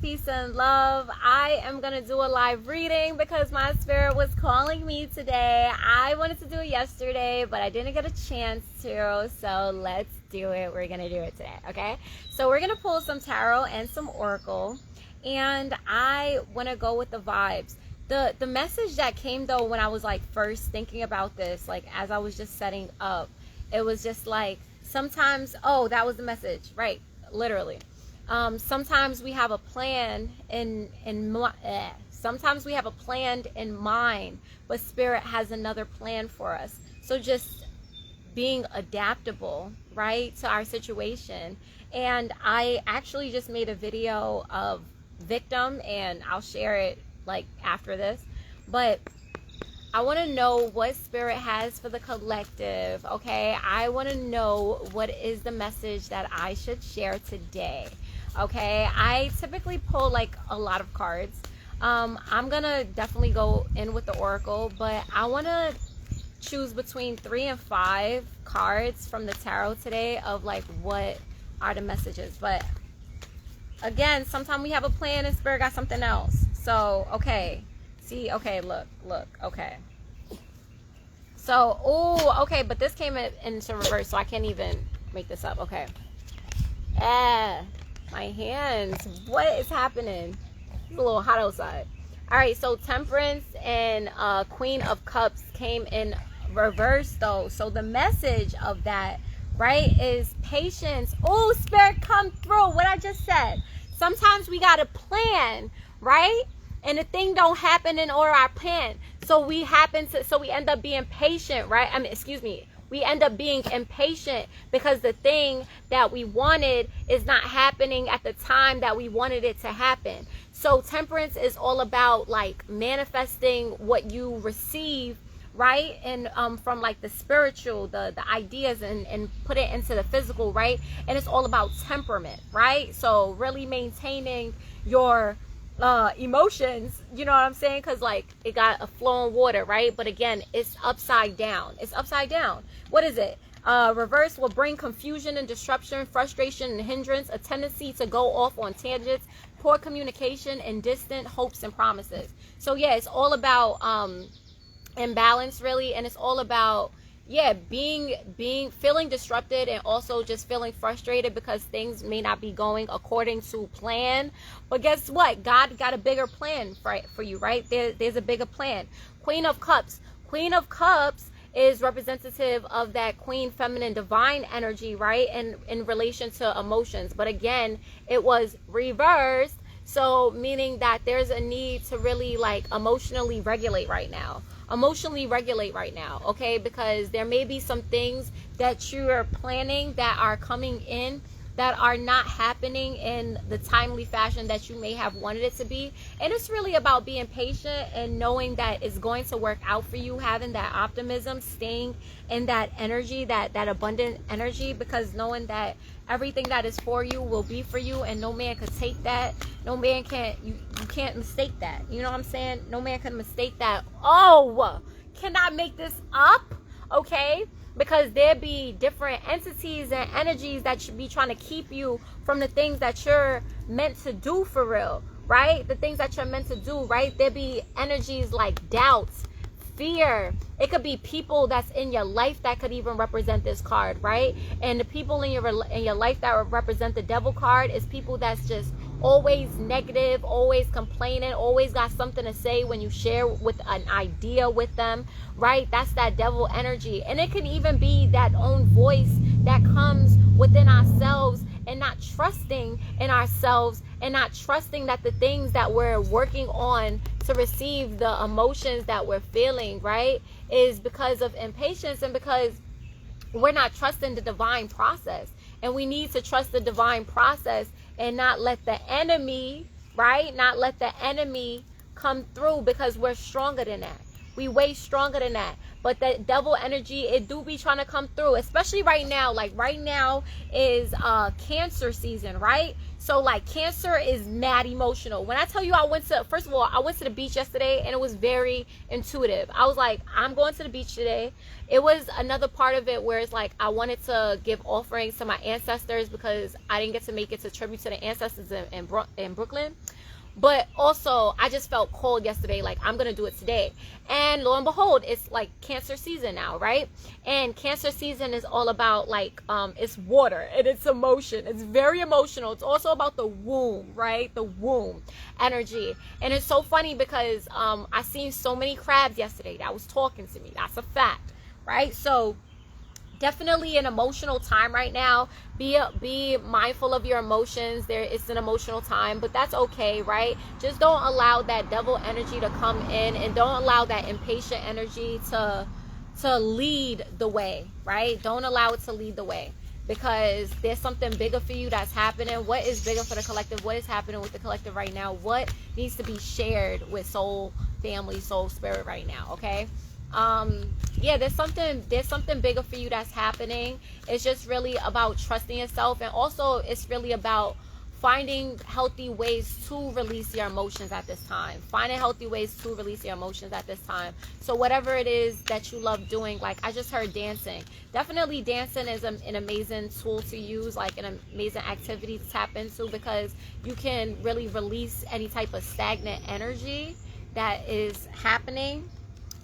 Peace and love. I am going to do a live reading because my spirit was calling me today. I wanted to do it yesterday, but I didn't get a chance to. So let's do it. We're going to do it today. Okay. So we're going to pull some tarot and some oracle. And I want to go with the vibes. The message that came though when I was like first thinking about this, like as I was just setting up, it was just like sometimes, oh, that was the message, right? Literally. Sometimes we have a plan sometimes we have a plan in mind, but spirit has another plan for us. So just being adaptable, right, to our situation. And I actually just made a video of victim, and I'll share it like after this, but I want to know what spirit has for the collective. Okay, I want to know what is the message that I should share today. Okay, I typically pull like a lot of cards. I'm gonna definitely go in with the oracle, but I want to choose between 3 and 5 cards from the tarot today of like what are the messages. But again, sometimes we have a plan and spirit got something else. So okay, see, okay, look, okay. So, oh, okay, but this came into reverse, so I can't even make this up. Okay. My hands. What is happening? It's a little hot outside. All right, so Temperance and Queen of Cups came in reverse, though. So the message of that, right, is patience. Oh, Spirit, come through what I just said. Sometimes we got to plan, right? And the thing don't happen in order our plan. So we end up being patient, right? We end up being impatient because the thing that we wanted is not happening at the time that we wanted it to happen. So Temperance is all about like manifesting what you receive, right? And from like the spiritual, the ideas and put it into the physical, right? And it's all about temperament, right? So really maintaining your emotions, you know what I'm saying? Because like it got a flowing water, right? But again, it's upside down. What is it? Reverse will bring confusion and disruption, frustration and hindrance, a tendency to go off on tangents, poor communication, and distant hopes and promises. So yeah, it's all about imbalance really, and it's all about feeling disrupted and also just feeling frustrated because things may not be going according to plan. But guess what? God got a bigger plan for you, right? There's a bigger plan. Queen of Cups is representative of that queen feminine divine energy, right? And in relation to emotions. But again, it was reversed. So meaning that there's a need to really like emotionally regulate right now, okay? Because there may be some things that you are planning that are coming in that are not happening in the timely fashion that you may have wanted it to be. And it's really about being patient and knowing that it's going to work out for you, having that optimism, staying in that energy, that abundant energy, because knowing that everything that is for you will be for you, and no man could take that. No man you can't mistake that. You know what I'm saying? No man can mistake that. Oh, cannot make this up, okay? Because there be different entities and energies that should be trying to keep you from the things that you're meant to do for real, right? The things that you're meant to do, right? There be energies like doubts, fear. It could be people that's in your life that could even represent this card, right? And the people in your life that represent the devil card is people that's just always negative, always complaining, always got something to say when you share with an idea with them, right? That's that devil energy. And it can even be that own voice that comes within ourselves, and not trusting in ourselves, and not trusting that the things that we're working on to receive the emotions that we're feeling, right, is because of impatience and because we're not trusting the divine process. And we need to trust the divine process and not let the enemy, right, not let the enemy come through, because we're stronger than that. We way stronger than that. But that devil energy, it do be trying to come through, especially right now. Like right now is Cancer season, right? So like Cancer is mad emotional. When I tell you first of all, I went to the beach yesterday and it was very intuitive. I was like, I'm going to the beach today. It was another part of it where it's like I wanted to give offerings to my ancestors because I didn't get to make it to tribute to the ancestors in Brooklyn. But also, I just felt cold yesterday, like I'm gonna do it today. And lo and behold, it's like Cancer season now, right? And Cancer season is all about like it's water and it's emotion. It's very emotional. It's also about the womb, right? The womb energy. And it's so funny because I seen so many crabs yesterday that was talking to me. That's a fact, right? So definitely an emotional time right now. Be mindful of your emotions. It's an emotional time, but that's okay, right? Just don't allow that devil energy to come in, and don't allow that impatient energy to lead the way, right? Don't allow it to lead the way, because there's something bigger for you that's happening. What is bigger for the collective? What is happening with the collective right now? What needs to be shared with soul, family, soul, spirit right now? Okay. Yeah, there's something bigger for you that's happening. It's just really about trusting yourself, and also it's really about finding healthy ways to release your emotions at this time. Finding healthy ways to release your emotions at this time. So whatever it is that you love doing, like I just heard dancing. Definitely dancing is an amazing tool to use, like an amazing activity to tap into, because you can really release any type of stagnant energy that is happening,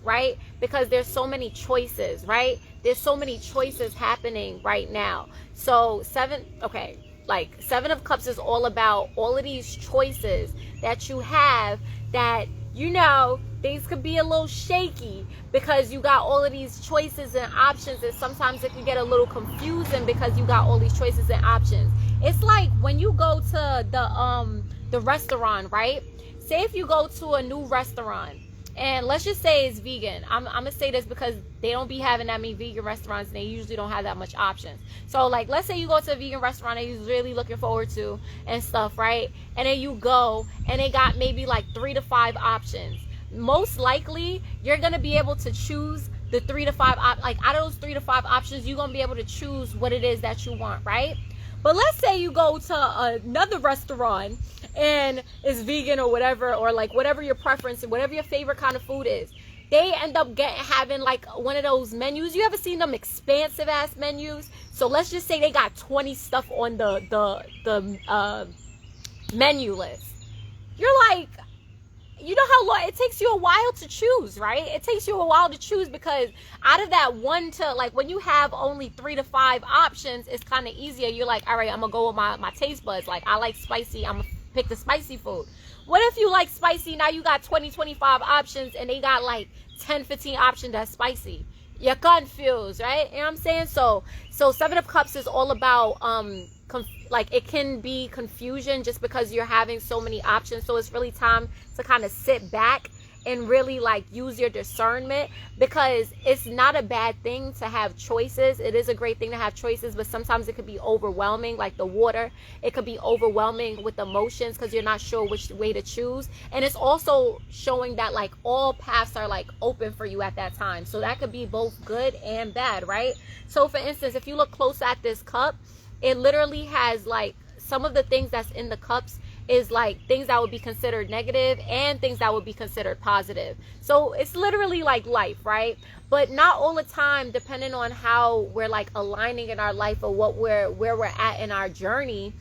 right? Because there's so many choices, right? There's so many choices happening right now. So Seven of Cups is all about all of these choices that you have, that, you know, things could be a little shaky because you got all of these choices and options, and sometimes it can get a little confusing because you got all these choices and options. It's like when you go to the restaurant, right? Say if you go to a new restaurant, and let's just say it's vegan. I'm gonna say this because they don't be having that many vegan restaurants, and they usually don't have that much options. So like, let's say you go to a vegan restaurant that you're really looking forward to and stuff, right? And then you go and they got maybe like 3 to 5 options. Most likely you're gonna be able to choose the 3 to 5 like out of those 3 to 5 options, you're gonna be able to choose what it is that you want, right? But let's say you go to another restaurant and it's vegan or whatever, or like whatever your preference and whatever your favorite kind of food is. They end up having like one of those menus. You ever seen them expansive ass menus? So let's just say they got 20 stuff on the menu list. You're like, you know how long it takes you a while to choose, right? It takes you a while to choose, because out of that one to, like, when you have only 3 to 5 options, it's kind of easier. You're like, all right, I'm gonna go with my taste buds. Like, I like spicy, I'm gonna pick the spicy food. What if you like spicy? Now you got 20, 25 options, and they got like 10, 15 options that's spicy. You're confused, right? You know what I'm saying? So Seven of Cups is all about like, it can be confusion just because you're having so many options. So it's really time to kind of sit back and really like use your discernment, because it's not a bad thing to have choices. It is a great thing to have choices, but sometimes it could be overwhelming, like the water. It could be overwhelming with emotions because you're not sure which way to choose. And it's also showing that like all paths are like open for you at that time. So that could be both good and bad, right? So for instance, if you look close at this cup, it literally has like some of the things that's in the cups is like things that would be considered negative and things that would be considered positive. So it's literally like life, right? But not all the time, depending on how we're like aligning in our life or where we're at in our journey,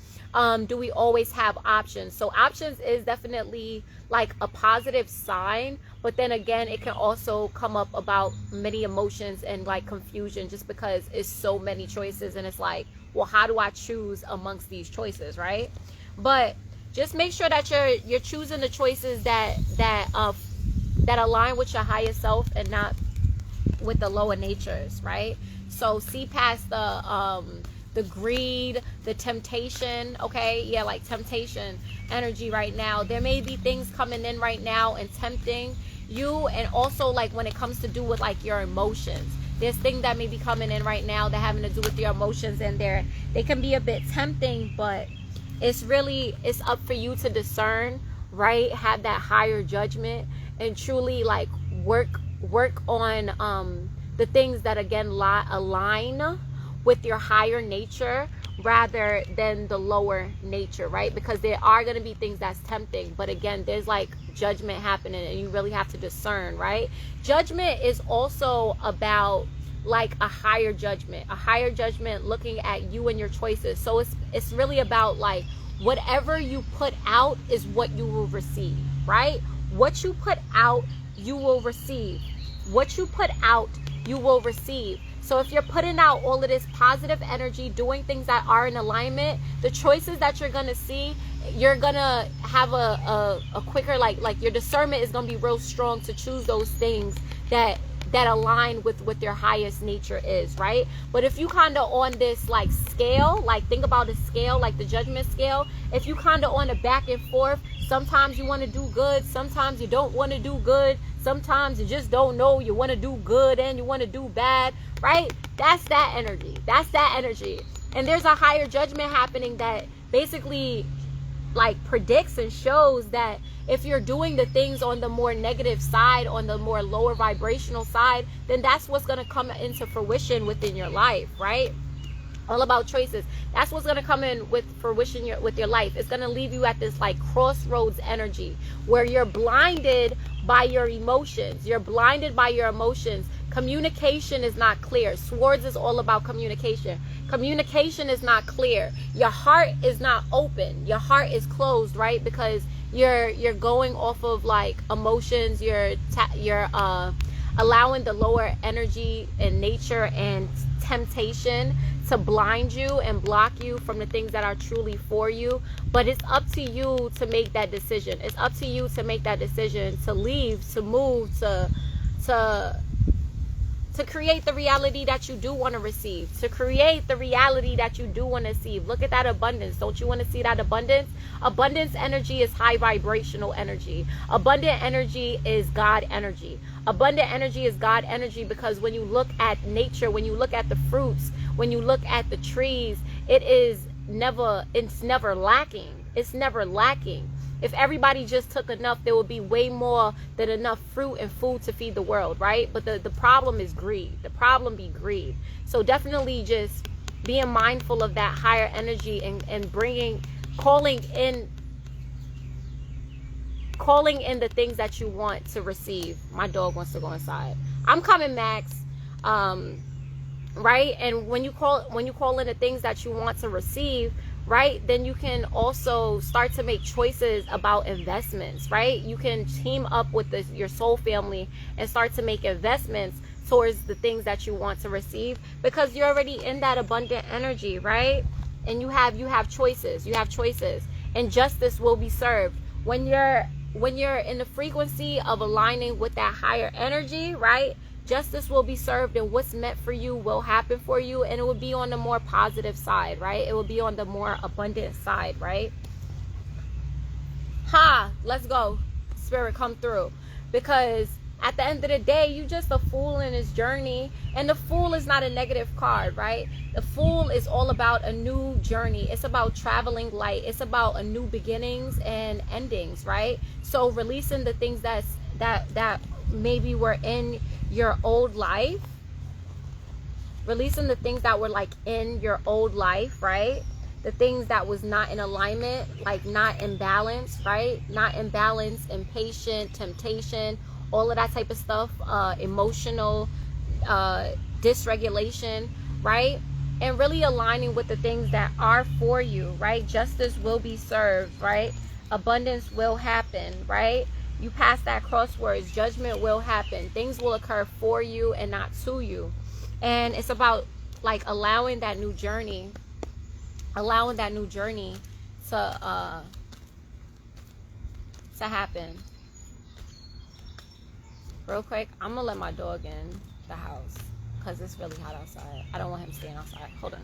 do we always have options. So options is definitely like a positive sign, but then again, it can also come up about many emotions and like confusion, just because it's so many choices, and it's like, well, how do I choose amongst these choices, right? But just make sure that you're choosing the choices that align with your higher self and not with the lower natures, right? So see past the greed, the temptation, okay? Yeah, like temptation energy right now. There may be things coming in right now and tempting you, and also like when it comes to do with like your emotions. There's things that may be coming in right now that having to do with your emotions, and they can be a bit tempting, but it's up for you to discern, right? Have that higher judgment and truly like work work on the things that again align with your higher nature rather than the lower nature, right? Because there are going to be things that's tempting, but again, there's like judgment happening, and you really have to discern, right? Judgment is also about like a higher judgment looking at you and your choices. So it's really about like whatever you put out is what you will receive, right? What you put out, you will receive. What you put out, you will receive. So if you're putting out all of this positive energy, doing things that are in alignment, the choices that you're going to see, you're going to have a quicker, like your discernment is going to be real strong to choose those things that align with what their highest nature is, right? But if you kind of on this like scale, like think about a scale, like the judgment scale, if you kind of on a back and forth, sometimes you want to do good, sometimes you don't want to do good, sometimes you just don't know, you want to do good and you want to do bad, right? That's that energy. And there's a higher judgment happening that basically like predicts and shows that if you're doing the things on the more negative side, on the more lower vibrational side, then that's what's going to come into fruition within your life, right? All about choices. That's what's going to come in with fruition with your life. It's going to leave you at this like crossroads energy where you're blinded by your emotions. You're blinded by your emotions. Communication is not clear. Swords is all about communication. Communication is not clear. Your heart is not open. Your heart is closed, right? Because you're going off of like emotions. You're allowing the lower energy and nature and temptation to blind you and block you from the things that are truly for you. But it's up to you to make that decision. It's up to you to make that decision to leave, to move, to create the reality that you do want to receive, to create the reality that you do want to see. Look at that abundance. Don't you want to see that abundance? Abundance energy is high vibrational energy. Abundant energy is God energy. Abundant energy is God energy because when you look at nature, when you look at the fruits, when you look at the trees, it's never lacking. It's never lacking. If everybody just took enough, there would be way more than enough fruit and food to feed the world, right? But the problem is greed. The problem be greed. So definitely just being mindful of that higher energy and calling in the things that you want to receive. My dog wants to go inside. I'm coming, Max. Right? And when you call in the things that you want to receive, right, then you can also start to make choices about investments, right? You can team up with your soul family and start to make investments towards the things that you want to receive because you're already in that abundant energy, right? And you have choices. You have choices, and justice will be served when you're in the frequency of aligning with that higher energy, right? Justice will be served, and what's meant for you will happen for you, and it will be on the more positive side, right? It will be on the more abundant side, right? Let's go. Spirit, come through. Because at the end of the day, you just a fool in his journey, and the fool is not a negative card, right? The fool is all about a new journey. It's about traveling light. It's about a new beginnings and endings, right? So releasing the things that maybe were in your old life, releasing the things that were like in your old life, right? The things that was not in alignment, like not in balance, right? Not in balance, impatient, temptation, all of that type of stuff, emotional dysregulation, right? And really aligning with the things that are for you, right? Justice will be served, right? Abundance will happen, right? You pass that crosswords, judgment will happen. Things will occur for you and not to you. And it's about like allowing that new journey to happen. Real quick, I'm gonna let my dog in the house because it's really hot outside. I don't want him staying outside. Hold on.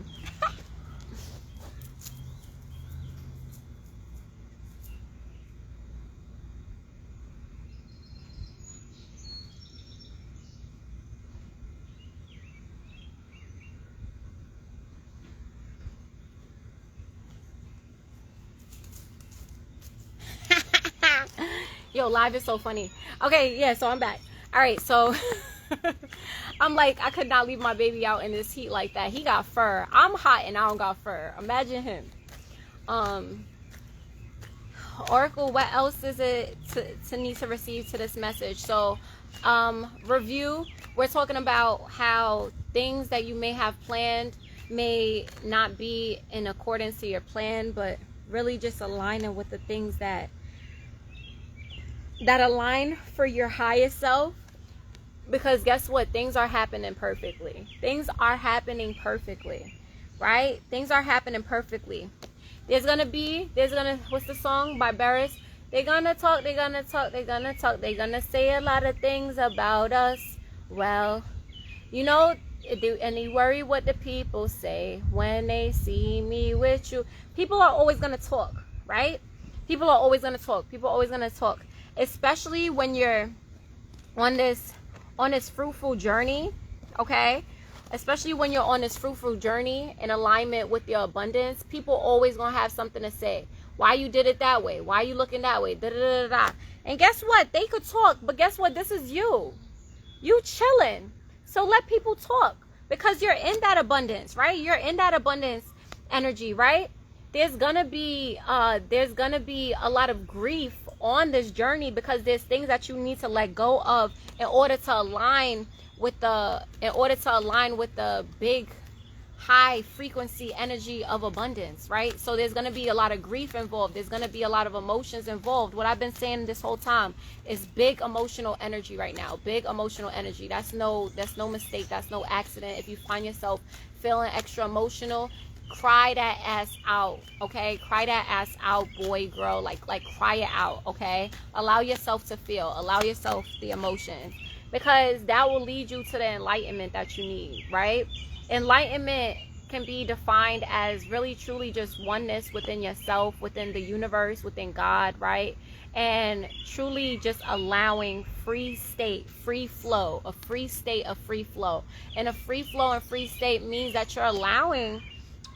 Yo, live is so funny. Okay, yeah, so I'm back. All right, so I'm like, I could not leave my baby out in this heat like that. He got fur. I'm hot and I don't got fur. Imagine him. Oracle, what else is it to need to receive to this message? So review, we're talking about how things that you may have planned may not be in accordance to your plan, but really just aligning with the things that align for your highest self. Because guess what? Things are happening perfectly. Things are happening perfectly, right? Things are happening perfectly. There's gonna, what's the song by Barris? They're gonna talk, they're gonna talk, they're gonna talk, they're gonna say a lot of things about us. Well, you know, and you worry what the people say when they see me with you. People are always gonna talk, right? People are always gonna talk. People are always gonna talk, especially when you're on this fruitful journey, okay? Especially when you're on this fruitful journey in alignment with your abundance, people always gonna have something to say. Why you did it that way? Why you looking that way? Da, da, da, da. And guess what? They could talk, but guess what? This is you. You chilling. So let people talk, because you're in that abundance, right? You're in that abundance energy, right? There's gonna be a lot of grief on this journey, because there's things that you need to let go of in order to align with the big high frequency energy of abundance, right? So there's going to be a lot of grief involved. There's going to be a lot of emotions involved. What I've been saying this whole time is big emotional energy right now. Big emotional energy. That's no mistake. That's no accident. If you find yourself feeling extra emotional, cry that ass out, okay? Cry that ass out, boy, girl. Like cry it out, okay? Allow yourself to feel. Allow yourself the emotions, because that will lead you to the enlightenment that you need, right? Enlightenment can be defined as really truly just oneness within yourself, within the universe, within God, right? And truly just allowing free state, free flow, a free state of free flow. And a free flow and free state means that you're allowing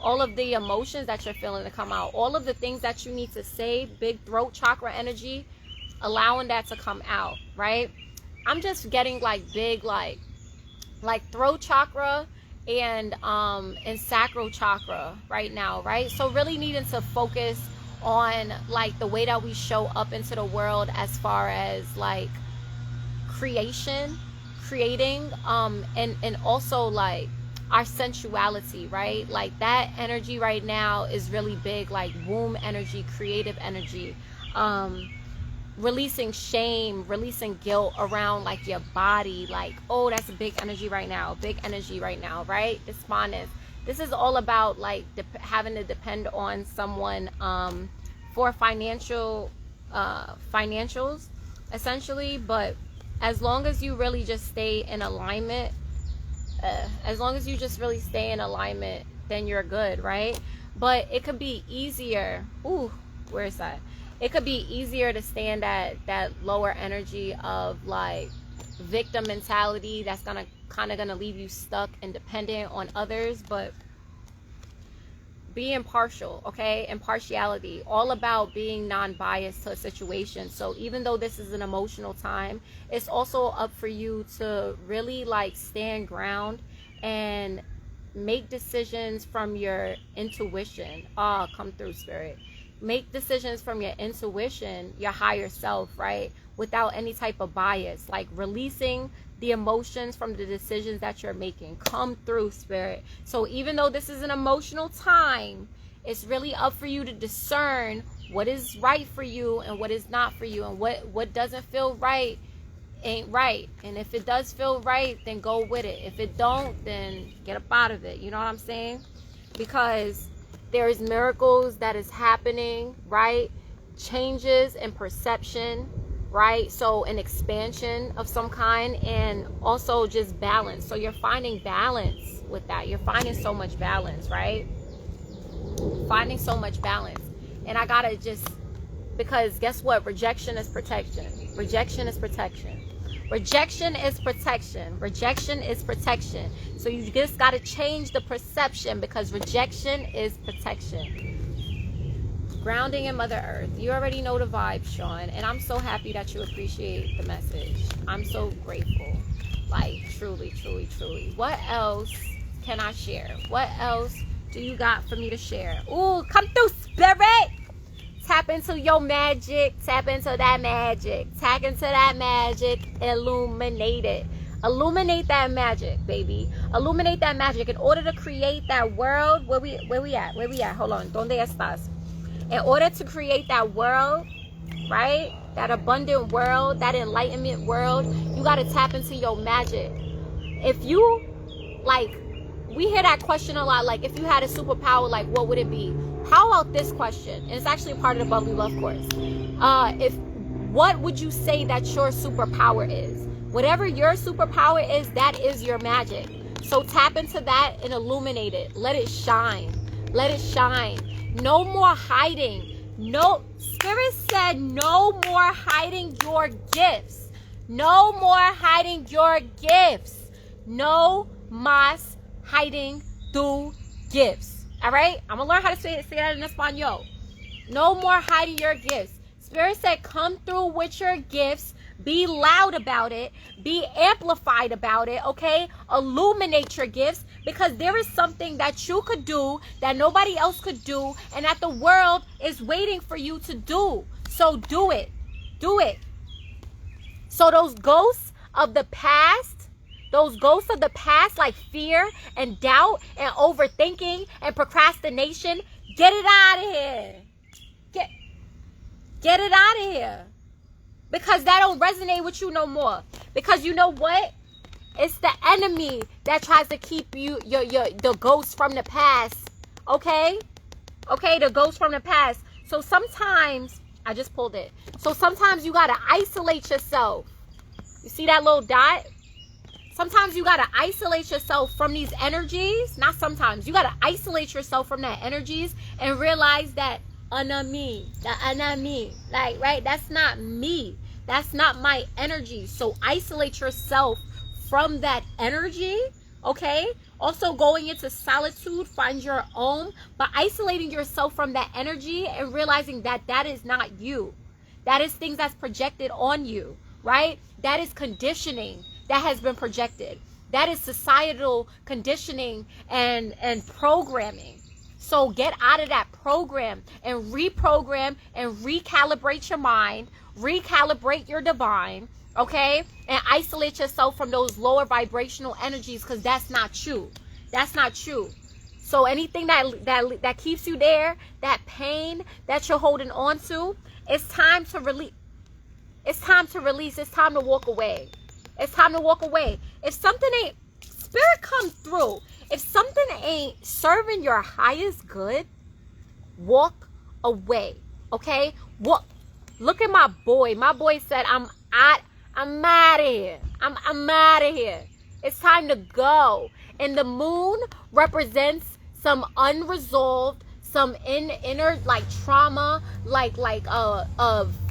all of the emotions that you're feeling to come out, all of the things that you need to say, big throat chakra energy, allowing that to come out, right? I'm just getting like big, like throat chakra and sacral chakra right now, right? So really needing to focus on like the way that we show up into the world as far as like creating, and also like our sensuality, right? Like that energy right now is really big, like womb energy, creative energy, releasing shame, releasing guilt around like your body. Like, oh, that's a big energy right now, right? Despondence. This is all about like having to depend on someone for financials essentially. But as long as you really just stay in alignment, then you're good, right? But it could be easier. Where is that? It could be easier to stay in that lower energy of like victim mentality that's gonna leave you stuck and dependent on others. But be impartial, okay? Impartiality, all about being non-biased to a situation. So even though this is an emotional time, it's also up for you to really like stand ground and make decisions from your intuition. Come through, spirit. Make decisions from your intuition, your higher self, right? Without any type of bias, like releasing the emotions from the decisions that you're making. Come through, spirit. So even though this is an emotional time, it's really up for you to discern what is right for you and what is not for you, and what doesn't feel right ain't right. And if it does feel right, then go with it. If it don't, then get up out of it. You know what I'm saying? Because there is miracles that is happening, right? Changes in perception, right? So an expansion of some kind, and also just balance. So you're finding balance with that. You're finding so much balance, right? Finding so much balance. And I gotta just, because guess what? Rejection is protection. Rejection is protection. Rejection is protection. Rejection is protection. So you just got to change the perception, because rejection is protection. Grounding in Mother Earth. You already know the vibe, Sean. And I'm so happy that you appreciate the message. I'm so grateful. Like, truly, truly, truly. What else can I share? What else do you got for me to share? Ooh, come through, Spirit. Tap into your magic. Tap into that magic. Tap into that magic. Illuminate it. Illuminate that magic, baby. Illuminate that magic in order to create that world. Where we at? Where we at? Hold on. ¿Dónde estás? In order to create that world, right? That abundant world, that enlightenment world, you got to tap into your magic. If you, like, we hear that question a lot, like, if you had a superpower, like, what would it be? How about this question? And it's actually part of the Bubbly Love course. What would you say that your superpower is? Whatever your superpower is, that is your magic. So tap into that and illuminate it. Let it shine. Let it shine. No more hiding. No, Spirit said no more hiding your gifts. No more hiding your gifts. No más hiding tu gifts. All right? I'm going to learn how to say that in Espanol. No more hiding your gifts. Spirit said come through with your gifts. Be loud about it. Be amplified about it, okay? Illuminate your gifts, because there is something that you could do that nobody else could do, and that the world is waiting for you to do. So do it. Do it. So those ghosts of the past, like fear and doubt and overthinking and procrastination, get it out of here. Get it out of here. Because that don't resonate with you no more. Because you know what? It's the enemy that tries to keep you, the ghosts from the past. Okay? Okay, the ghosts from the past. So sometimes, I just pulled it. So sometimes you got to isolate yourself. You see that little dot? Sometimes you got to isolate yourself from these energies. Not sometimes. You got to isolate yourself from that energies and realize that enemy, like, right, that's not me, that's not my energy. So isolate yourself from that energy, okay? Also going into solitude, find your own, but isolating yourself from that energy and realizing that that is not you. That is things that's projected on you, right? That is conditioning that has been projected. That is societal conditioning and programming. So get out of that program and reprogram and recalibrate your mind, recalibrate your divine, okay? And isolate yourself from those lower vibrational energies, because that's not you. That's not you. So anything that keeps you there, that pain that you're holding on to, it's time to release. It's time to release. It's time to walk away. It's time to walk away. If something ain't, Spirit come through. If something ain't serving your highest good, walk away, okay? Look at my boy. My boy said, I'm out of here. I'm out of here. It's time to go. And the moon represents some unresolved, some inner like trauma, like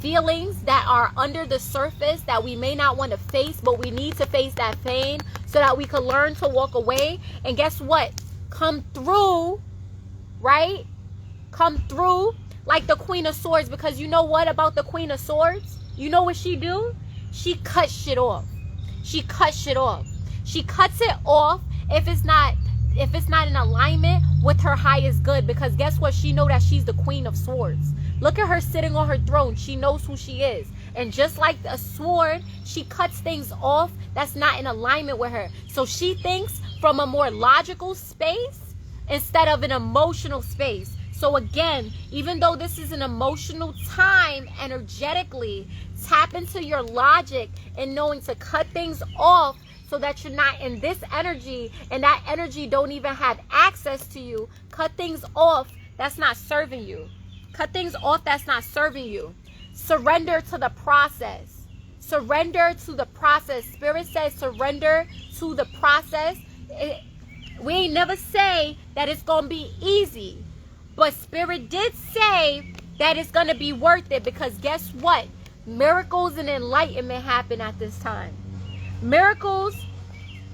feelings that are under the surface that we may not want to face, but we need to face that pain so that we can learn to walk away. And guess what? Come through, right? Come through like the Queen of Swords, because you know what about the Queen of Swords? You know what she do? She cuts shit off. She cuts shit off. She cuts it off if it's not in alignment with her highest good, because guess what? She know that she's the Queen of Swords. Look at her sitting on her throne. She knows who she is. And just like a sword, she cuts things off that's not in alignment with her. So she thinks from a more logical space instead of an emotional space. So again, even though this is an emotional time energetically, tap into your logic and knowing to cut things off so that you're not in this energy, and that energy don't even have access to you. Cut things off that's not serving you. Cut things off that's not serving you. Surrender to the process. Surrender to the process. Spirit says surrender to the process. We ain't never say that it's going to be easy. But Spirit did say that it's going to be worth it, because guess what? Miracles and enlightenment happen at this time. Miracles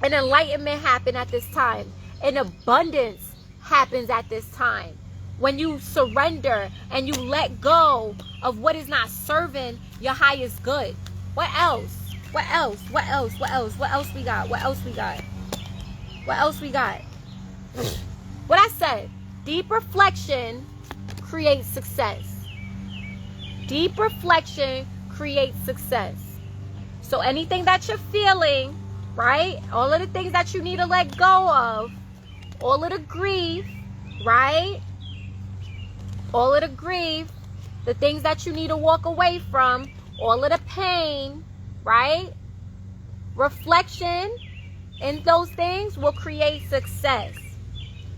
and enlightenment happen at this time. And abundance happens at this time. when you surrender and you let go of what is not serving your highest good. What else? What else? What else? What else? What else we got? What else we got? What else we got? What I said, deep reflection creates success. Deep reflection creates success. So anything that you're feeling, right? All of the things that you need to let go of, all of the grief, right? All of the grief, the things that you need to walk away from, all of the pain, right? Reflection in those things will create success,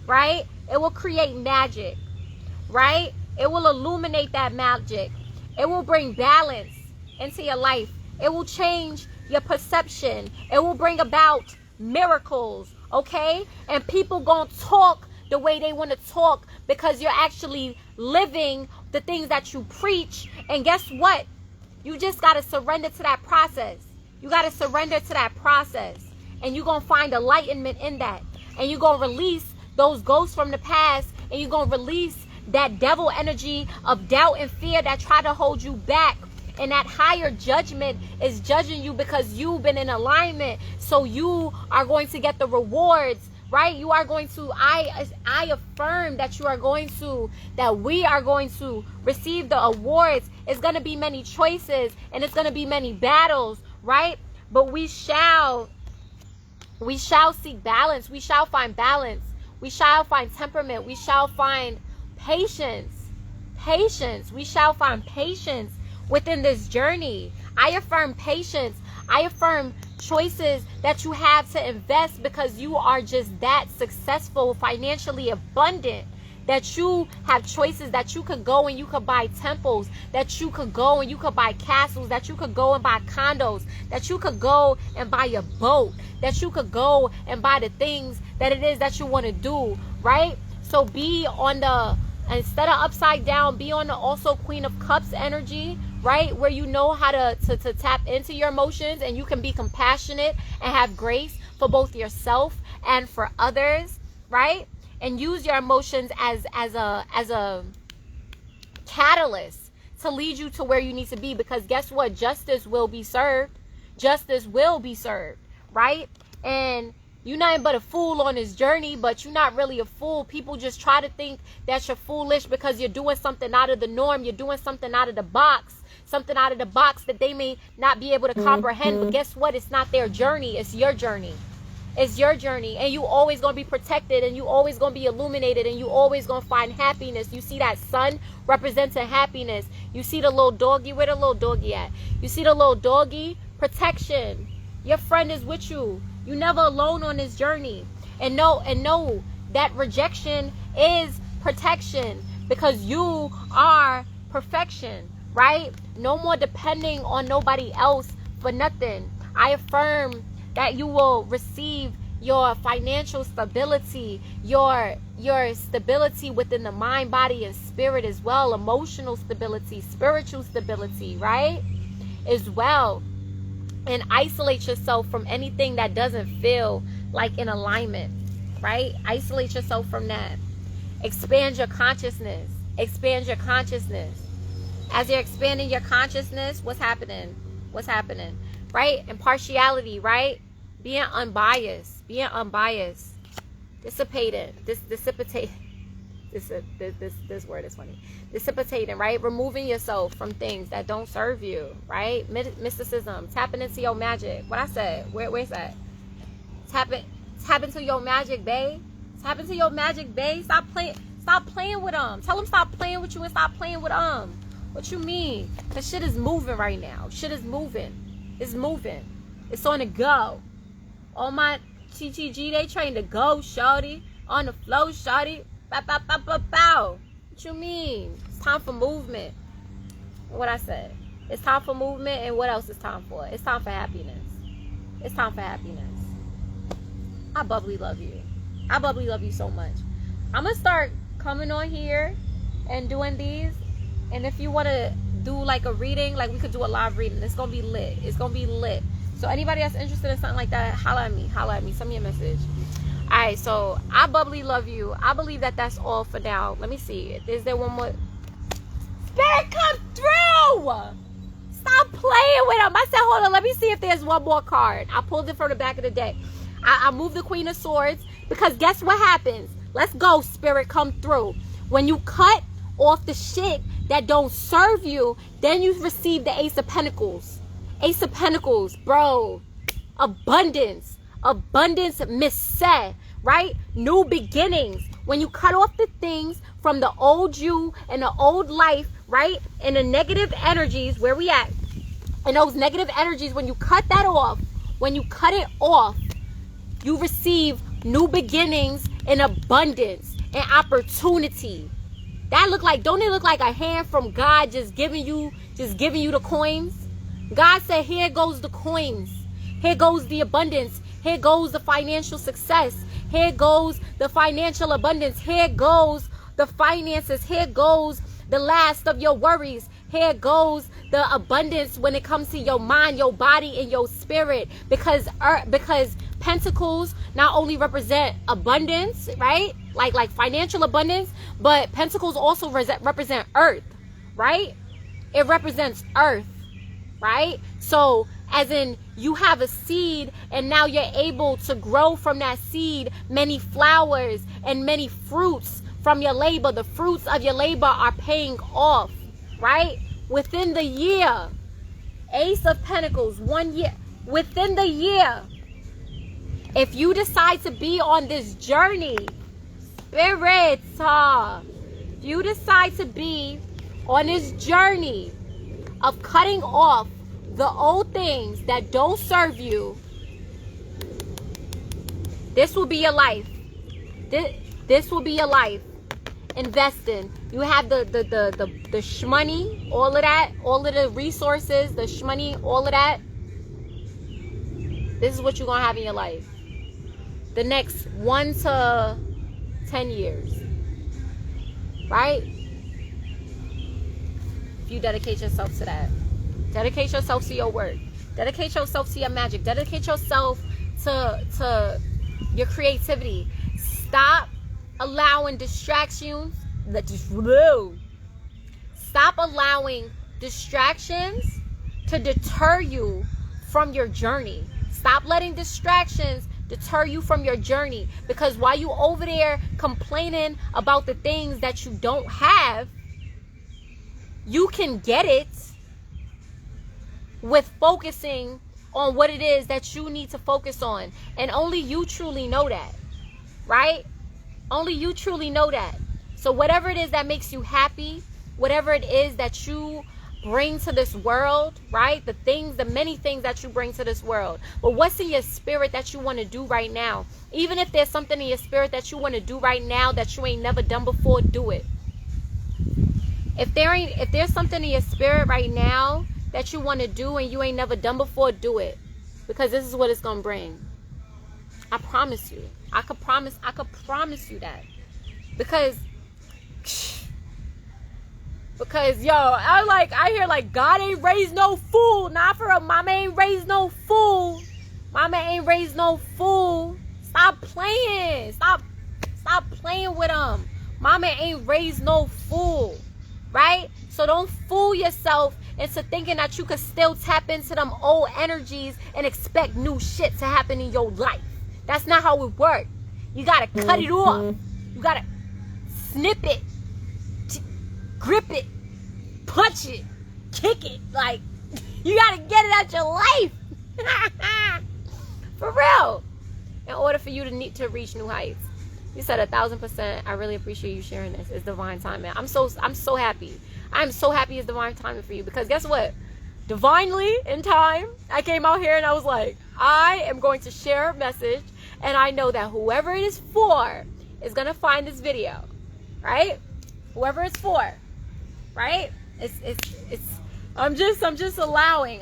right? It will create magic, right? It will illuminate that magic. It will bring balance into your life. It will change your perception. It will bring about miracles, okay? And people gonna talk the way they want to talk because you're actually living the things that you preach. And guess what? You just got to surrender to that process. You got to surrender to that process. And you're going to find enlightenment in that. And you're going to release those ghosts from the past. And you're going to release that devil energy of doubt and fear that try to hold you back. And that higher judgment is judging you because you've been in alignment. So you are going to get the rewards, right? You are going to, I affirm that you are going to, that we are going to receive the awards. It's going to be many choices and it's going to be many battles, right? But we shall seek balance. We shall find balance. We shall find temperament. We shall find patience. We shall find patience within this journey. I affirm patience. I affirm choices that you have to invest because you are just that successful, financially abundant, that you have choices that you could go and you could buy temples, that you could go and you could buy castles, that you could go and buy condos, that you could go and buy a boat, that you could go and buy the things that it is that you want to do, right? So be on the, instead of upside down, be on the also Queen of Cups energy, right? Where you know how to tap into your emotions and you can be compassionate and have grace for both yourself and for others, right? And use your emotions as a catalyst to lead you to where you need to be, because guess what? Justice will be served. Justice will be served, right? And you're nothing but a fool on this journey, but you're not really a fool. People just try to think that you're foolish because you're doing something out of the norm. You're doing something out of the box. Something out of the box that they may not be able to comprehend. But guess what? It's not their journey. It's your journey. It's your journey. And you always going to be protected. And you always going to be illuminated. And you always going to find happiness. You see that sun representing happiness. You see the little doggy. Where the little doggy at? You see the little doggy? Protection. Your friend is with you. You're never alone on this journey. And know that rejection is protection, because you are perfection, right? No more depending on nobody else for nothing. I affirm that you will receive your financial stability, your stability within the mind, body, and spirit as well, emotional stability, spiritual stability, right? As well. And isolate yourself from anything that doesn't feel like in alignment, right? Isolate yourself from that. Expand your consciousness. Expand your consciousness. As you're expanding your consciousness, what's happening? What's happening? Right? Impartiality, right? Being unbiased. Being unbiased. Dissipating. Dissipate. This word is funny. Dissipating, right? Removing yourself from things that don't serve you, right? Mysticism. Tapping into your magic. What I said. Where's that? Tap into your magic, babe. Tap into your magic, babe. Stop playing with them. Tell them stop playing with you and stop playing with them. What you mean? Because shit is moving right now. Shit is moving. It's moving. It's on the go. All my TTG, they train to go, shawty. On the flow, shawty. Bow, bow, bow, bow, bow. What you mean? It's time for movement. What I said. It's time for movement, and what else is time for? It's time for happiness. It's time for happiness. I bubbly love you. I bubbly love you so much. I'm going to start coming on here and doing these. And if you want to do like a reading, like we could do a live reading. It's going to be lit. It's going to be lit. So anybody that's interested in something like that, holla at me. Holla at me. Send me a message. All right, so I bubbly love you. I believe that that's all for now. Let me see. Is there one more? Spirit, come through! Stop playing with them. I said, hold on, let me see if there's one more card. I pulled it from the back of the deck. I moved the Queen of Swords because guess what happens? Let's go, Spirit, come through. When you cut off the shit that don't serve you, then you receive the Ace of Pentacles. Ace of Pentacles, bro. Abundance, misse, right? New beginnings. When you cut off the things from the old you and the old life, right? And the negative energies, where we at? And those negative energies, when you cut that off, when you cut it off, you receive new beginnings and abundance and opportunity. That look like, don't it look like a hand from God just giving you the coins? God said, here goes the coins. Here goes the abundance. Here goes the financial success. Here goes the financial abundance. Here goes the finances. Here goes the last of your worries. Here goes the abundance when it comes to your mind, your body, and your spirit. Because pentacles not only represent abundance, right? Like financial abundance, but pentacles also represent earth, right? It represents earth, right? So as in you have a seed and now you're able to grow from that seed many flowers and many fruits from your labor. The fruits of your labor are paying off, right? Within the year. Ace of Pentacles, 1 year. Within the year. If you decide to be on this journey, Spirit, if you decide to be on this journey of cutting off the old things that don't serve you, this will be your life. This will be your life. Investing. You have the shmoney, all of that, all of the resources, the shmoney, all of that. This is what you're gonna have in your life. The next 1 to 10 years. Right? If you dedicate yourself to that. Dedicate yourself to your work. Dedicate yourself to your magic. Dedicate yourself to your creativity. Stop allowing distractions. Stop allowing distractions to deter you from your journey. Stop letting distractions deter you from your journey. Because while you over there complaining about the things that you don't have, you can get it with focusing on what it is that you need to focus on. And only you truly know that, right? Only you truly know that. So whatever it is that makes you happy, whatever it is that you bring to this world, right? The many things that you bring to this world. But what's in your spirit that you want to do right now? Even if there's something in your spirit that you want to do right now that you ain't never done before, do it. If there's something in your spirit right now that you want to do and you ain't never done before, do it. Because this is what it's going to bring. I promise you. I could promise you that. Because yo, I hear like God ain't raised no fool. Not for a mama ain't raised no fool. Mama ain't raised no fool. Stop playing. Stop playing with them. Mama ain't raised no fool. Right? So don't fool yourself into thinking that you could still tap into them old energies and expect new shit to happen in your life. That's not how it works. You gotta cut it off. You gotta snip it, grip it, punch it, kick it. Like, you gotta get it out your life. For real. In order for you to reach new heights. You said 1,000%. I really appreciate you sharing this. It's divine timing. I'm so happy. I'm so happy it's divine timing for you. Because guess what? Divinely in time, I came out here and I was like, I am going to share a message. And I know that whoever it is for is going to find this video. Right? Whoever it's for. Right? I'm just allowing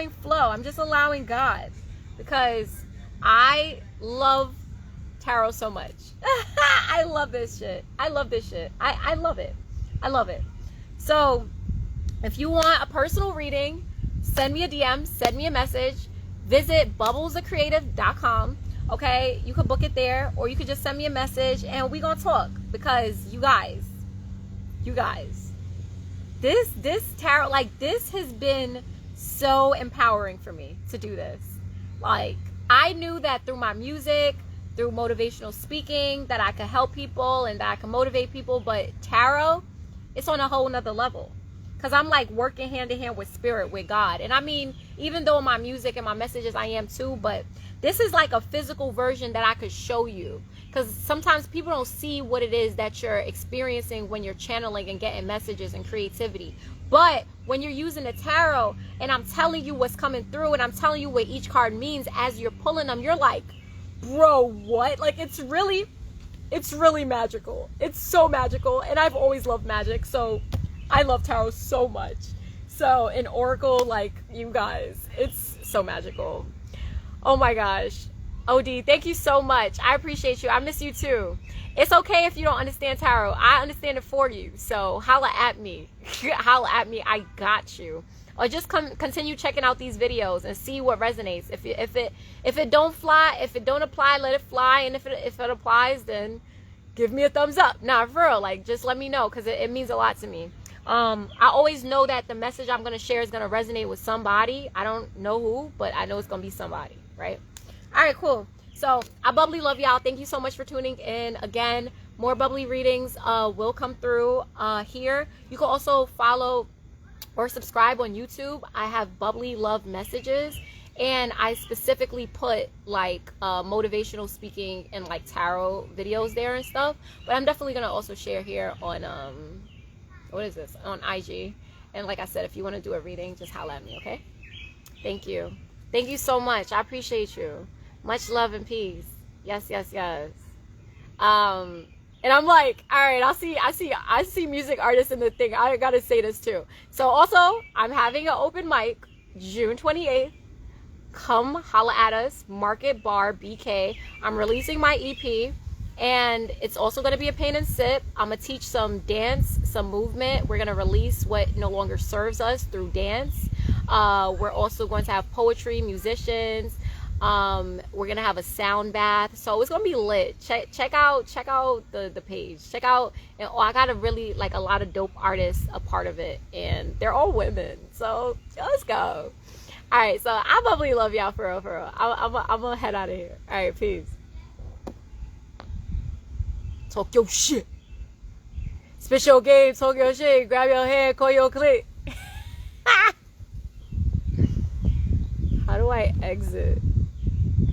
flow. I'm just allowing God. Because I love tarot so much. I love this shit. I love this shit. I love it. I love it. So if you want a personal reading, send me a DM, send me a message. Visit bubblescreative.com. Okay, you could book it there, or you could just send me a message and we gonna talk. Because you guys, this tarot, like, this has been so empowering for me to do this. Like, I knew that through my music, through motivational speaking, that I could help people and that I could motivate people, but tarot, it's on a whole nother level. Because I'm like working hand in hand with spirit, with God. And I mean, even though my music and my messages, I am too, but this is like a physical version that I could show you. Because sometimes people don't see what it is that you're experiencing when you're channeling and getting messages and creativity. But when you're using the tarot and I'm telling you what's coming through and I'm telling you what each card means as you're pulling them, you're like, bro, what? Like, it's really magical. It's so magical. And I've always loved magic. So I love tarot so much. So in Oracle, like, you guys, it's so magical. Oh my gosh. OD, thank you so much. I appreciate you. I miss you too. It's okay if you don't understand tarot. I understand it for you. So holla at me. Holla at me. I got you. Or just continue checking out these videos and see what resonates. If it don't fly, if it don't apply, let it fly. And if it applies, then give me a thumbs up. Nah, for real. Like, just let me know, because it means a lot to me. I always know that the message I'm going to share is going to resonate with somebody. I don't know who, but I know it's going to be somebody, right? All right, cool. So I bubbly love y'all. Thank you so much for tuning in. Again, more bubbly readings will come through here. You can also follow or subscribe on YouTube. I have bubbly love messages, and I specifically put like motivational speaking and like tarot videos there and stuff. But I'm definitely going to also share here on what is this, on IG. And like I said, if you want to do a reading, just holla at me, okay? Thank you so much. I appreciate you. Much love and peace. Yes. And I'm like, all right, I see music artists in the thing. I gotta say this too. So also, I'm having an open mic June 28th. Come holla at us. Market Bar BK. I'm releasing my EP. And it's also going to be a paint and sip. I'm going to teach some dance, some movement. We're going to release what no longer serves us through dance. We're also going to have poetry, musicians. We're going to have a sound bath. So it's going to be lit. Check out the page. Check out, and I got a really, like, a lot of dope artists a part of it. And they're all women. So let's go. All right. So I bubbly love y'all for real. I'm going to head out of here. All right. Peace. Talk your shit. Spit your game, talk your shit, grab your hand, call your click. How do I exit?